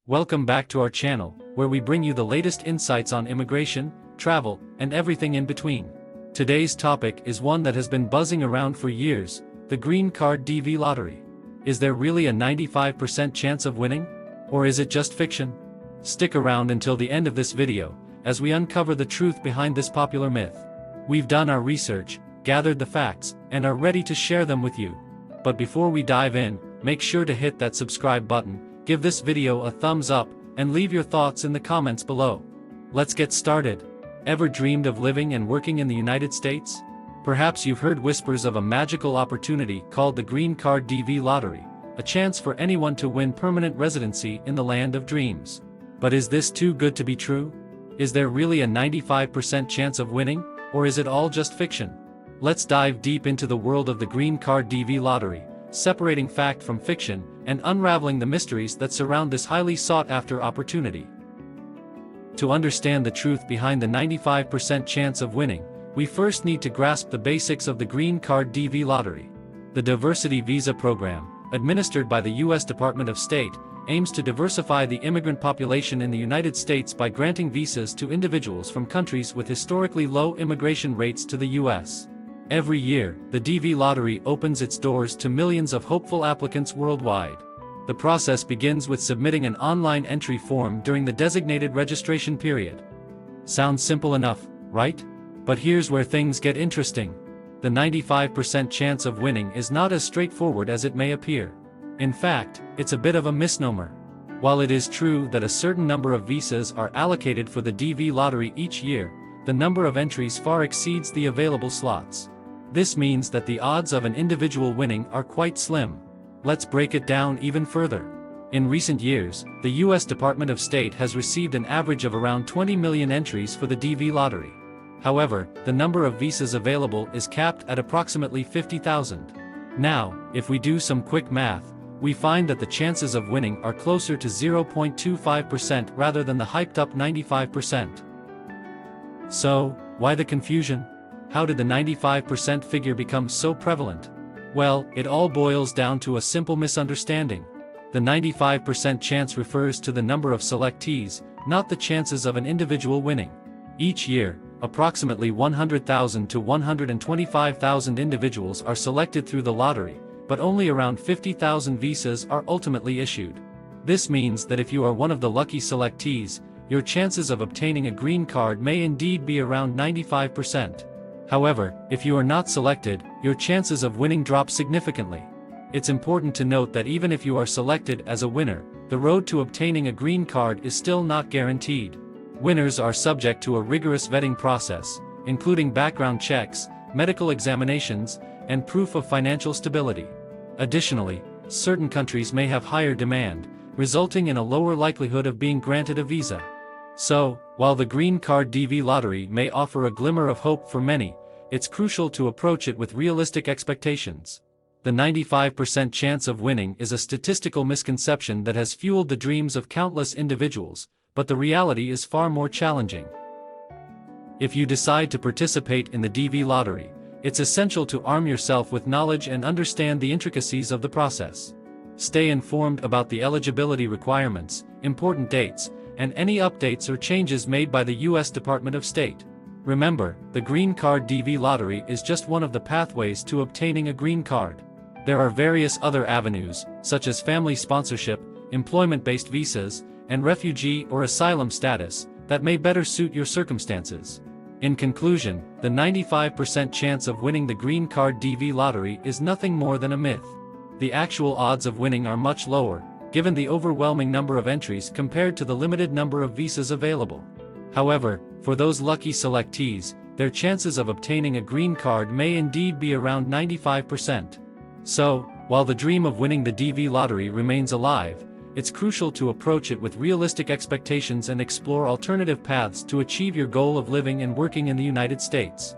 Welcome back to our channel, where we bring you the latest insights on immigration, travel, and everything in between. Today's topic is one that has been buzzing around for years: the Green Card DV Lottery. Is there really a 95% chance of winning? Or is it just fiction? Stick around until the end of this video, as we uncover the truth behind this popular myth. We've done our research, gathered the facts, and are ready to share them with you. But before we dive in, make sure to hit that subscribe button, give this video a thumbs up, and leave your thoughts in the comments below. Let's get started. Ever dreamed of living and working in the United States? Perhaps you've heard whispers of a magical opportunity called the Green Card DV Lottery, a chance for anyone to win permanent residency in the land of dreams. But is this too good to be true? Is there really a 95% chance of winning, or is it all just fiction? Let's dive deep into the world of the Green Card DV Lottery, separating fact from fiction, and unraveling the mysteries that surround this highly sought-after opportunity. To understand the truth behind the 95% chance of winning, we first need to grasp the basics of the Green Card DV Lottery. The Diversity Visa Program, administered by the U.S. Department of State, aims to diversify the immigrant population in the United States by granting visas to individuals from countries with historically low immigration rates to the U.S. Every year, the DV Lottery opens its doors to millions of hopeful applicants worldwide. The process begins with submitting an online entry form during the designated registration period. Sounds simple enough, right? But here's where things get interesting. The 95% chance of winning is not as straightforward as it may appear. In fact, it's a bit of a misnomer. While it is true that a certain number of visas are allocated for the DV Lottery each year, the number of entries far exceeds the available slots. This means that the odds of an individual winning are quite slim. Let's break it down even further. In recent years, the U.S. Department of State has received an average of around 20 million entries for the DV Lottery. However, the number of visas available is capped at approximately 50,000. Now, if we do some quick math, we find that the chances of winning are closer to 0.25% rather than the hyped-up 95%. So, why the confusion? How did the 95% figure become so prevalent? Well, it all boils down to a simple misunderstanding. The 95% chance refers to the number of selectees, not the chances of an individual winning. Each year, approximately 100,000 to 125,000 individuals are selected through the lottery, but only around 50,000 visas are ultimately issued. This means that if you are one of the lucky selectees, your chances of obtaining a green card may indeed be around 95%. However, if you are not selected, your chances of winning drop significantly. It's important to note that even if you are selected as a winner, the road to obtaining a green card is still not guaranteed. Winners are subject to a rigorous vetting process, including background checks, medical examinations, and proof of financial stability. Additionally, certain countries may have higher demand, resulting in a lower likelihood of being granted a visa. So, while the Green Card DV Lottery may offer a glimmer of hope for many, it's crucial to approach it with realistic expectations. The 95% chance of winning is a statistical misconception that has fueled the dreams of countless individuals, but the reality is far more challenging. If you decide to participate in the DV Lottery, it's essential to arm yourself with knowledge and understand the intricacies of the process. Stay informed about the eligibility requirements, important dates, and any updates or changes made by the U.S. Department of State. Remember, the Green Card DV Lottery is just one of the pathways to obtaining a green card. There are various other avenues, such as family sponsorship, employment-based visas, and refugee or asylum status, that may better suit your circumstances. In conclusion, the 95% chance of winning the Green Card DV Lottery is nothing more than a myth. The actual odds of winning are much lower, given the overwhelming number of entries compared to the limited number of visas available. However, for those lucky selectees, their chances of obtaining a green card may indeed be around 95%. So, while the dream of winning the DV Lottery remains alive, it's crucial to approach it with realistic expectations and explore alternative paths to achieve your goal of living and working in the United States.